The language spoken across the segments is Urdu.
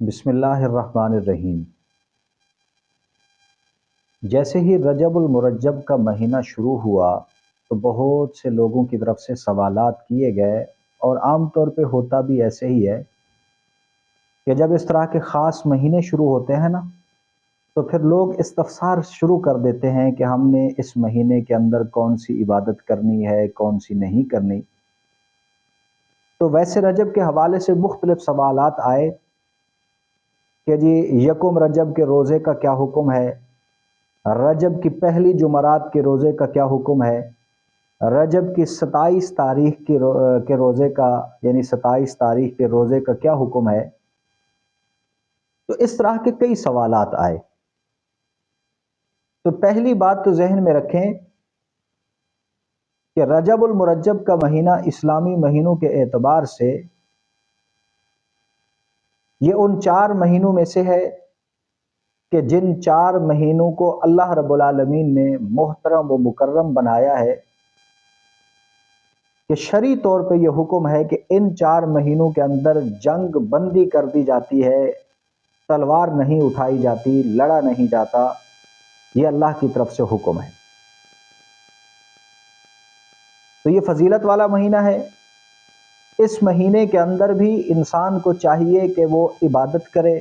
بسم اللہ الرحمن الرحیم۔ جیسے ہی رجب المرجب کا مہینہ شروع ہوا تو بہت سے لوگوں کی طرف سے سوالات کیے گئے، اور عام طور پہ ہوتا بھی ایسے ہی ہے کہ جب اس طرح کے خاص مہینے شروع ہوتے ہیں نا تو پھر لوگ استفسار شروع کر دیتے ہیں کہ ہم نے اس مہینے کے اندر کون سی عبادت کرنی ہے، کون سی نہیں کرنی۔ تو ویسے رجب کے حوالے سے مختلف سوالات آئے کہ جی یکم رجب کے روزے کا کیا حکم ہے، رجب کی پہلی جمعرات کے روزے کا کیا حکم ہے، رجب کی 27 تاریخ کے روزے کا یعنی 27 تاریخ کے روزے کا کیا حکم ہے۔ تو اس طرح کے کئی سوالات آئے۔ تو پہلی بات تو ذہن میں رکھیں کہ رجب المرجب کا مہینہ اسلامی مہینوں کے اعتبار سے یہ ان 4 مہینوں میں سے ہے کہ جن 4 مہینوں کو اللہ رب العالمین نے محترم و مکرم بنایا ہے، کہ شرعی طور پہ یہ حکم ہے کہ ان 4 مہینوں کے اندر جنگ بندی کر دی جاتی ہے، تلوار نہیں اٹھائی جاتی، لڑا نہیں جاتا، یہ اللہ کی طرف سے حکم ہے۔ تو یہ فضیلت والا مہینہ ہے۔ اس مہینے کے اندر بھی انسان کو چاہیے کہ وہ عبادت کرے،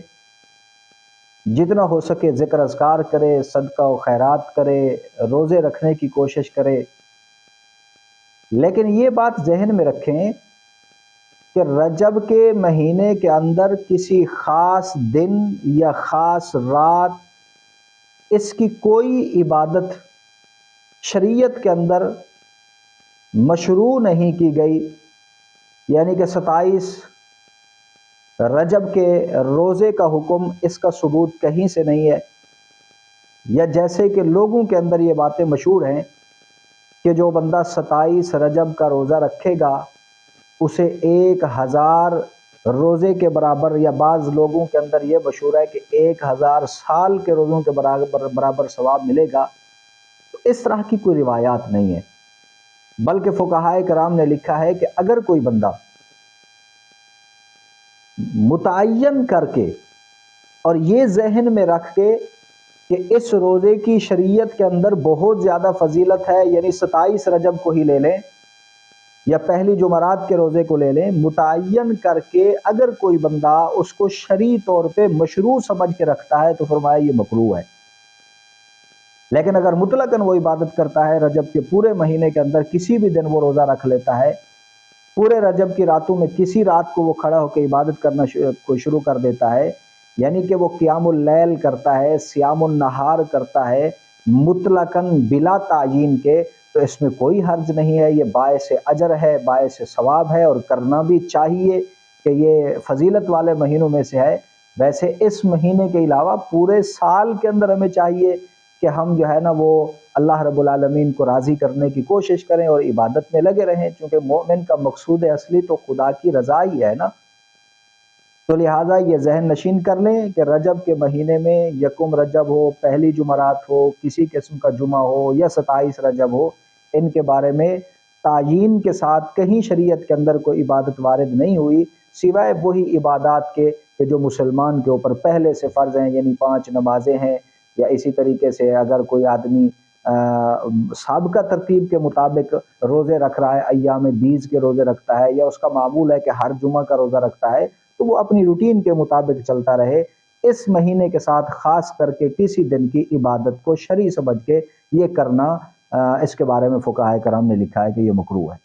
جتنا ہو سکے ذکر اذکار کرے، صدقہ و خیرات کرے، روزے رکھنے کی کوشش کرے۔ لیکن یہ بات ذہن میں رکھیں کہ رجب کے مہینے کے اندر کسی خاص دن یا خاص رات اس کی کوئی عبادت شریعت کے اندر مشروع نہیں کی گئی، یعنی کہ 27 رجب کے روزے کا حکم اس کا ثبوت کہیں سے نہیں ہے۔ یا جیسے کہ لوگوں کے اندر یہ باتیں مشہور ہیں کہ جو بندہ 27 رجب کا روزہ رکھے گا اسے 1000 روزے کے برابر، یا بعض لوگوں کے اندر یہ مشہور ہے کہ 1000 سال کے روزوں کے برابر ثواب ملے گا۔ تو اس طرح کی کوئی روایات نہیں ہے، بلکہ فقہائے کرام نے لکھا ہے کہ اگر کوئی بندہ متعین کر کے اور یہ ذہن میں رکھ کے کہ اس روزے کی شریعت کے اندر بہت زیادہ فضیلت ہے، یعنی 27 رجب کو ہی لے لیں یا پہلی جمعرات کے روزے کو لے لیں، متعین کر کے اگر کوئی بندہ اس کو شرعی طور پہ مشروع سمجھ کے رکھتا ہے تو فرمایا یہ مکروہ ہے۔ لیکن اگر مطلقاً وہ عبادت کرتا ہے، رجب کے پورے مہینے کے اندر کسی بھی دن وہ روزہ رکھ لیتا ہے، پورے رجب کی راتوں میں کسی رات کو وہ کھڑا ہو کے عبادت کرنا کو شروع کر دیتا ہے، یعنی کہ وہ قیام اللیل کرتا ہے، صیام النہار کرتا ہے مطلقاً بلا تعیین کے، تو اس میں کوئی حرج نہیں ہے۔ یہ باعث اجر ہے، باعث ثواب ہے، اور کرنا بھی چاہیے کہ یہ فضیلت والے مہینوں میں سے ہے۔ ویسے اس مہینے کے علاوہ پورے سال کے اندر ہمیں چاہیے کہ ہم جو ہے نا وہ اللہ رب العالمین کو راضی کرنے کی کوشش کریں اور عبادت میں لگے رہیں، چونکہ مومن کا مقصود اصلی تو خدا کی رضا ہی ہے نا۔ تو لہٰذا یہ ذہن نشین کر لیں کہ رجب کے مہینے میں یکم رجب ہو، پہلی جمعرات ہو، کسی قسم کا جمعہ ہو یا 27 رجب ہو، ان کے بارے میں تعیین کے ساتھ کہیں شریعت کے اندر کوئی عبادت وارد نہیں ہوئی، سوائے وہی عبادات کے کہ جو مسلمان کے اوپر پہلے سے فرض ہیں، یعنی 5 نمازیں ہیں، یا اسی طریقے سے اگر کوئی آدمی سابقہ ترتیب کے مطابق روزے رکھ رہا ہے، ایام بیز کے روزے رکھتا ہے، یا اس کا معمول ہے کہ ہر جمعہ کا روزہ رکھتا ہے، تو وہ اپنی روٹین کے مطابق چلتا رہے۔ اس مہینے کے ساتھ خاص کر کے کسی دن کی عبادت کو شرعی سمجھ کے یہ کرنا، اس کے بارے میں فقہائے کرام نے لکھا ہے کہ یہ مکروہ ہے۔